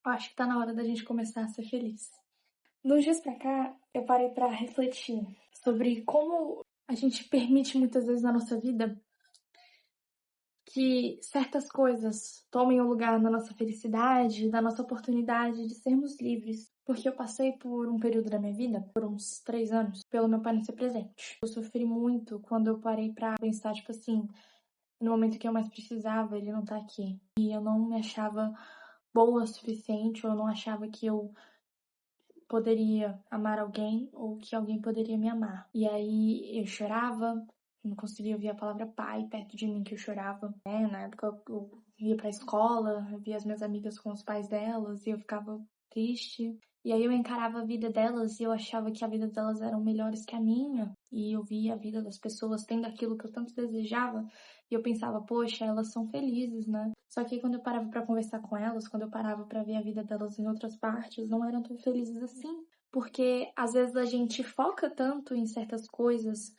Eu acho que tá na hora da gente começar a ser feliz. Dos dias pra cá, eu parei pra refletir sobre como a gente permite muitas vezes na nossa vida que certas coisas tomem o lugar na nossa felicidade, da nossa oportunidade de sermos livres. Porque eu passei por um período da minha vida, por uns 3 anos, pelo meu pai não ser presente. Eu sofri muito quando eu parei pra pensar, tipo assim, no momento que eu mais precisava, ele não tá aqui. E eu não me achava boa o suficiente, ou eu não achava que eu poderia amar alguém ou que alguém poderia me amar. E aí eu chorava, não conseguia ouvir a palavra pai perto de mim, que eu chorava, né? Na época eu ia pra escola, eu via as minhas amigas com os pais delas e eu ficava triste. E aí eu encarava a vida delas e eu achava que a vida delas eram melhores que a minha. E eu via a vida das pessoas tendo aquilo que eu tanto desejava. E eu pensava, poxa, elas são felizes, né? Só que quando eu parava pra conversar com elas, quando eu parava pra ver a vida delas em outras partes, não eram tão felizes assim. Porque às vezes a gente foca tanto em certas coisas,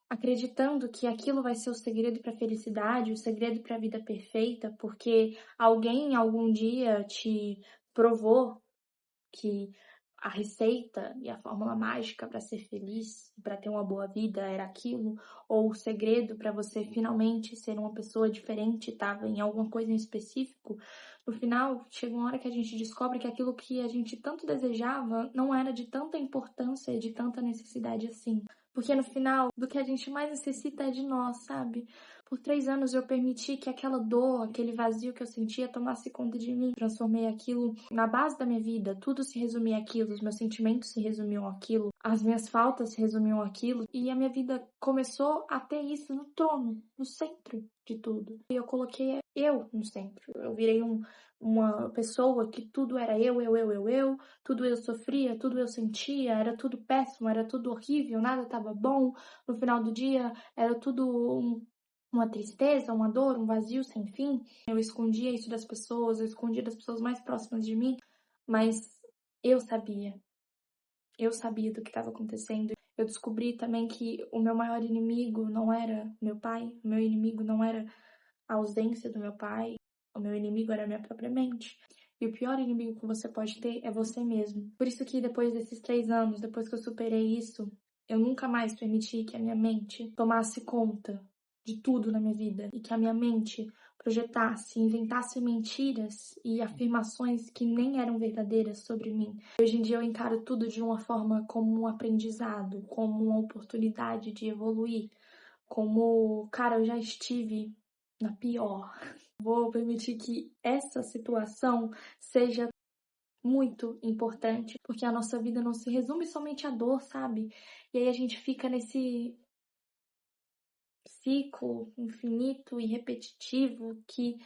acreditando que aquilo vai ser o segredo pra felicidade, o segredo pra vida perfeita, porque alguém algum dia te provou que a receita e a fórmula mágica para ser feliz, para ter uma boa vida era aquilo, ou o segredo para você finalmente ser uma pessoa diferente estava em alguma coisa em específico. No final, chega uma hora que a gente descobre que aquilo que a gente tanto desejava não era de tanta importância e de tanta necessidade assim. Porque no final, do que a gente mais necessita é de nós, sabe? Por 3 anos eu permiti que aquela dor, aquele vazio que eu sentia tomasse conta de mim. Transformei aquilo na base da minha vida. Tudo se resumia àquilo, os meus sentimentos se resumiam àquilo, as minhas faltas se resumiam àquilo. E a minha vida começou a ter isso no trono, no centro de tudo. E eu coloquei eu no centro. Eu virei uma pessoa que tudo era eu. Tudo eu sofria, tudo eu sentia, era tudo péssimo, era tudo horrível, nada estava bom. No final do dia, era tudo uma tristeza, uma dor, um vazio sem fim. Eu escondia isso das pessoas, eu escondia das pessoas mais próximas de mim, mas eu sabia. Eu sabia do que estava acontecendo. Eu descobri também que o meu maior inimigo não era meu pai, o meu inimigo não era a ausência do meu pai, o meu inimigo era a minha própria mente. E o pior inimigo que você pode ter é você mesmo. Por isso que depois desses 3 anos, depois que eu superei isso, eu nunca mais permiti que a minha mente tomasse conta de tudo na minha vida e que a minha mente projetasse, inventasse mentiras e afirmações que nem eram verdadeiras sobre mim. Hoje em dia eu encaro tudo de uma forma como um aprendizado, como uma oportunidade de evoluir, como, cara, eu já estive na pior. Vou permitir que essa situação seja muito importante, porque a nossa vida não se resume somente à dor, sabe? E aí a gente fica nesse ciclo infinito e repetitivo que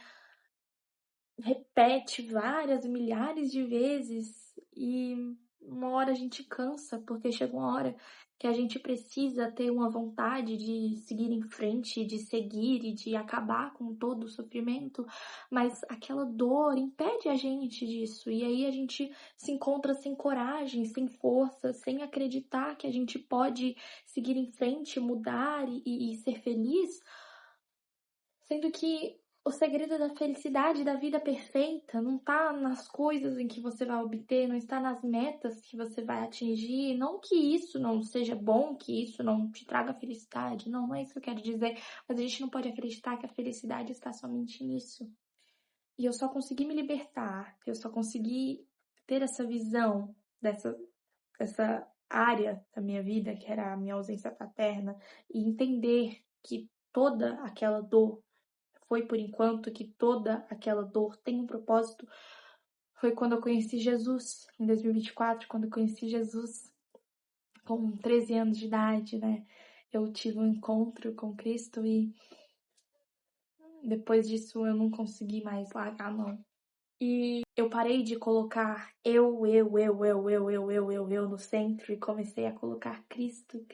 repete várias e milhares de vezes e uma hora a gente cansa, porque chega uma hora que a gente precisa ter uma vontade de seguir em frente, de seguir e de acabar com todo o sofrimento, mas aquela dor impede a gente disso, e aí a gente se encontra sem coragem, sem força, sem acreditar que a gente pode seguir em frente, mudar e ser feliz, sendo que o segredo da felicidade, da vida perfeita, não tá nas coisas em que você vai obter, não está nas metas que você vai atingir. Não que isso não seja bom, que isso não te traga felicidade. Não, não é isso que eu quero dizer. Mas a gente não pode acreditar que a felicidade está somente nisso. E eu só consegui me libertar, eu só consegui ter essa visão dessa área da minha vida, que era a minha ausência paterna, e entender que toda aquela dor foi por enquanto, que toda aquela dor tem um propósito, foi quando eu conheci Jesus, em 2024, quando eu conheci Jesus com 13 anos de idade, né? Eu tive um encontro com Cristo e depois disso eu não consegui mais largar a mão. E eu parei de colocar eu no centro e comecei a colocar Cristo.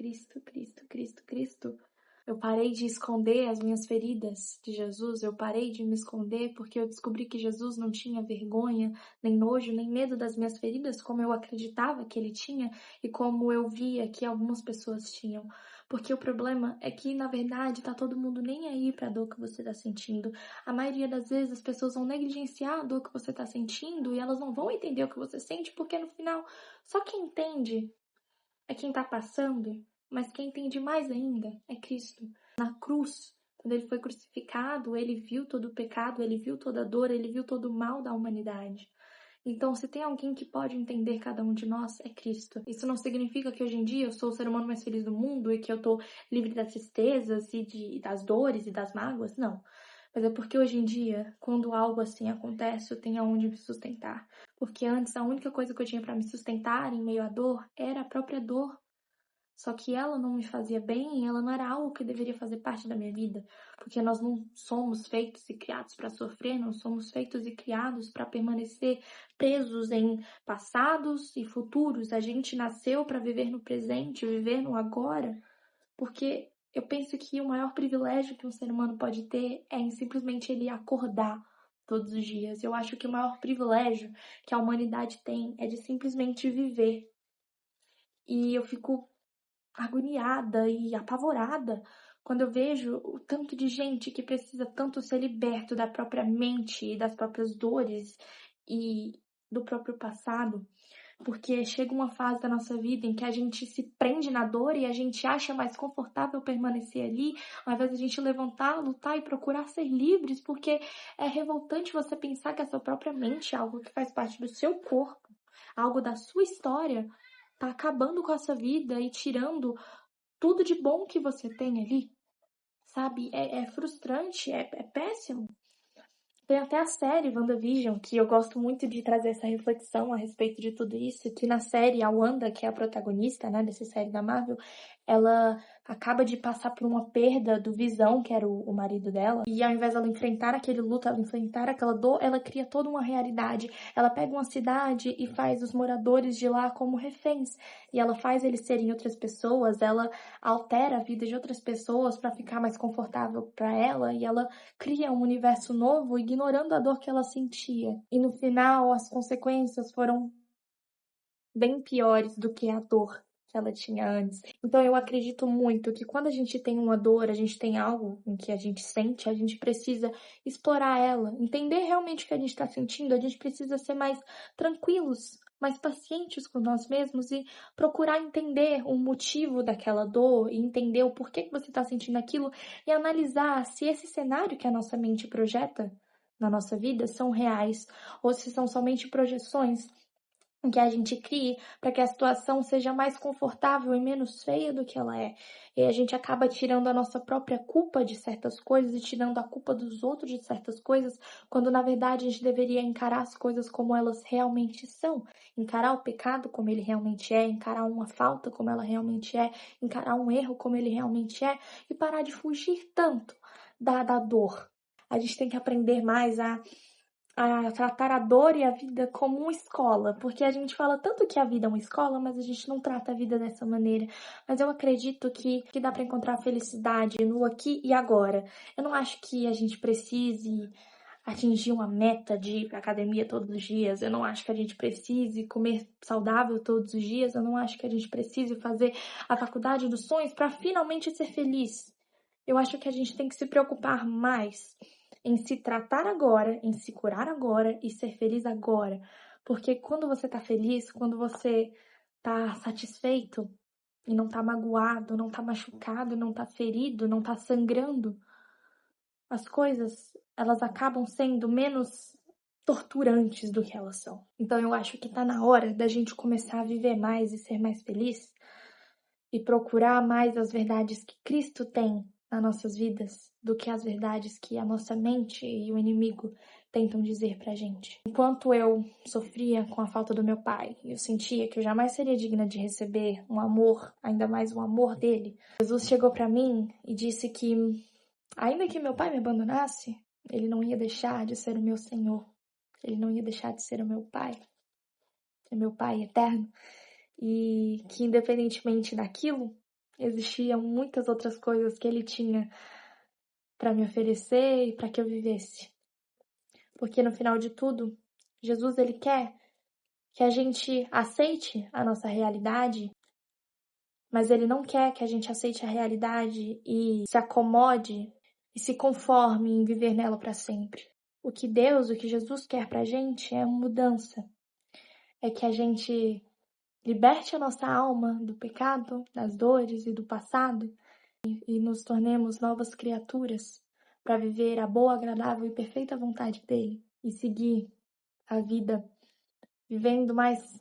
Eu parei de esconder as minhas feridas de Jesus, eu parei de me esconder porque eu descobri que Jesus não tinha vergonha, nem nojo, nem medo das minhas feridas, como eu acreditava que ele tinha e como eu via que algumas pessoas tinham. Porque o problema é que, na verdade, tá todo mundo nem aí pra dor que você tá sentindo. A maioria das vezes as pessoas vão negligenciar a dor que você tá sentindo e elas não vão entender o que você sente, porque no final, só quem entende é quem tá passando, mas quem entende mais ainda é Cristo. Na cruz, quando ele foi crucificado, ele viu todo o pecado, ele viu toda a dor, ele viu todo o mal da humanidade. Então, se tem alguém que pode entender cada um de nós, é Cristo. Isso não significa que hoje em dia eu sou o ser humano mais feliz do mundo e que eu tô livre das tristezas e das dores e das mágoas, não. Mas é porque hoje em dia, quando algo assim acontece, eu tenho aonde me sustentar. Porque antes a única coisa que eu tinha para me sustentar em meio à dor era a própria dor. Só que ela não me fazia bem, ela não era algo que deveria fazer parte da minha vida, porque nós não somos feitos e criados para sofrer, não somos feitos e criados para permanecer presos em passados e futuros. A gente nasceu para viver no presente, viver no agora, porque eu penso que o maior privilégio que um ser humano pode ter é em simplesmente ele acordar todos os dias. Eu acho que o maior privilégio que a humanidade tem é de simplesmente viver. E eu fico agoniada e apavorada quando eu vejo o tanto de gente que precisa tanto ser liberto da própria mente e das próprias dores e do próprio passado, porque chega uma fase da nossa vida em que a gente se prende na dor e a gente acha mais confortável permanecer ali, ao invés de a gente levantar, lutar e procurar ser livres, porque é revoltante você pensar que a sua própria mente é algo que faz parte do seu corpo, algo da sua história, tá acabando com a sua vida e tirando tudo de bom que você tem ali, sabe? É frustrante, é péssimo. Tem até a série WandaVision, que eu gosto muito de trazer essa reflexão a respeito de tudo isso, que na série a Wanda, que é a protagonista, né, dessa série da Marvel, ela acaba de passar por uma perda do Visão, que era o marido dela, e ao invés dela enfrentar aquele luto, ela enfrentar aquela dor, ela cria toda uma realidade. Ela pega uma cidade e faz os moradores de lá como reféns, e ela faz eles serem outras pessoas, ela altera a vida de outras pessoas para ficar mais confortável para ela, e ela cria um universo novo, ignorando a dor que ela sentia. E no final, as consequências foram bem piores do que a dor que ela tinha antes. Então eu acredito muito que quando a gente tem uma dor, a gente tem algo em que a gente sente, a gente precisa explorar ela, entender realmente o que a gente está sentindo, a gente precisa ser mais tranquilos, mais pacientes com nós mesmos e procurar entender o motivo daquela dor e entender o porquê que você está sentindo aquilo e analisar se esse cenário que a nossa mente projeta na nossa vida são reais ou se são somente projeções que a gente crie para que a situação seja mais confortável e menos feia do que ela é. E a gente acaba tirando a nossa própria culpa de certas coisas e tirando a culpa dos outros de certas coisas, quando na verdade a gente deveria encarar as coisas como elas realmente são. Encarar o pecado como ele realmente é, encarar uma falta como ela realmente é, encarar um erro como ele realmente é e parar de fugir tanto da dor. A gente tem que aprender mais a tratar a dor e a vida como uma escola, porque a gente fala tanto que a vida é uma escola, mas a gente não trata a vida dessa maneira. Mas eu acredito que dá para encontrar felicidade no aqui e agora. Eu não acho que a gente precise atingir uma meta de ir pra academia todos os dias. Eu não acho que a gente precise comer saudável todos os dias. Eu não acho que a gente precise fazer a faculdade dos sonhos para finalmente ser feliz. Eu acho que a gente tem que se preocupar mais em se tratar agora, em se curar agora e ser feliz agora. Porque quando você tá feliz, quando você tá satisfeito e não tá magoado, não tá machucado, não tá ferido, não tá sangrando, as coisas, elas acabam sendo menos torturantes do que elas são. Então eu acho que tá na hora da gente começar a viver mais e ser mais feliz e procurar mais as verdades que Cristo tem nas nossas vidas do que as verdades que a nossa mente e o inimigo tentam dizer pra gente. Enquanto eu sofria com a falta do meu pai, eu sentia que eu jamais seria digna de receber um amor, ainda mais o amor dele. Jesus chegou pra mim e disse que, ainda que meu pai me abandonasse, ele não ia deixar de ser o meu Senhor. Ele não ia deixar de ser o meu pai eterno. E que independentemente daquilo, Existiam muitas outras coisas que ele tinha para me oferecer e para que eu vivesse. Porque no final de tudo, Jesus ele quer que a gente aceite a nossa realidade, mas ele não quer que a gente aceite a realidade e se acomode e se conforme em viver nela para sempre. O que Deus, o que Jesus quer pra gente é mudança. É que a gente liberte a nossa alma do pecado, das dores e do passado e nos tornemos novas criaturas para viver a boa, agradável e perfeita vontade dele e seguir a vida vivendo mais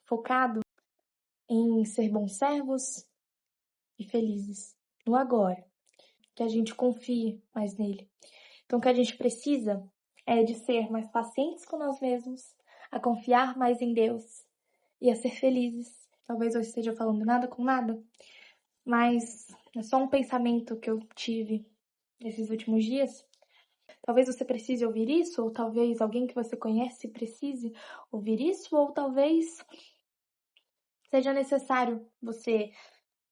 focado em ser bons servos e felizes no agora, que a gente confie mais nele. Então, o que a gente precisa é de ser mais pacientes com nós mesmos, a confiar mais em Deus e a ser felizes. Talvez eu esteja falando nada com nada, mas é só um pensamento que eu tive nesses últimos dias. Talvez você precise ouvir isso, ou talvez alguém que você conhece precise ouvir isso, ou talvez seja necessário você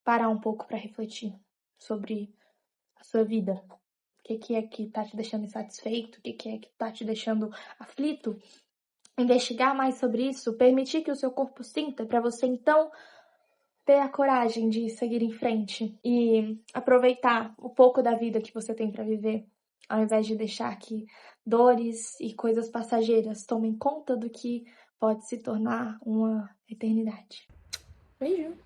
parar um pouco para refletir sobre a sua vida. O que é que tá te deixando insatisfeito? O que é que tá te deixando aflito? Investigar mais sobre isso, permitir que o seu corpo sinta, para você então ter a coragem de seguir em frente e aproveitar o pouco da vida que você tem para viver, ao invés de deixar que dores e coisas passageiras tomem conta do que pode se tornar uma eternidade. Beijo!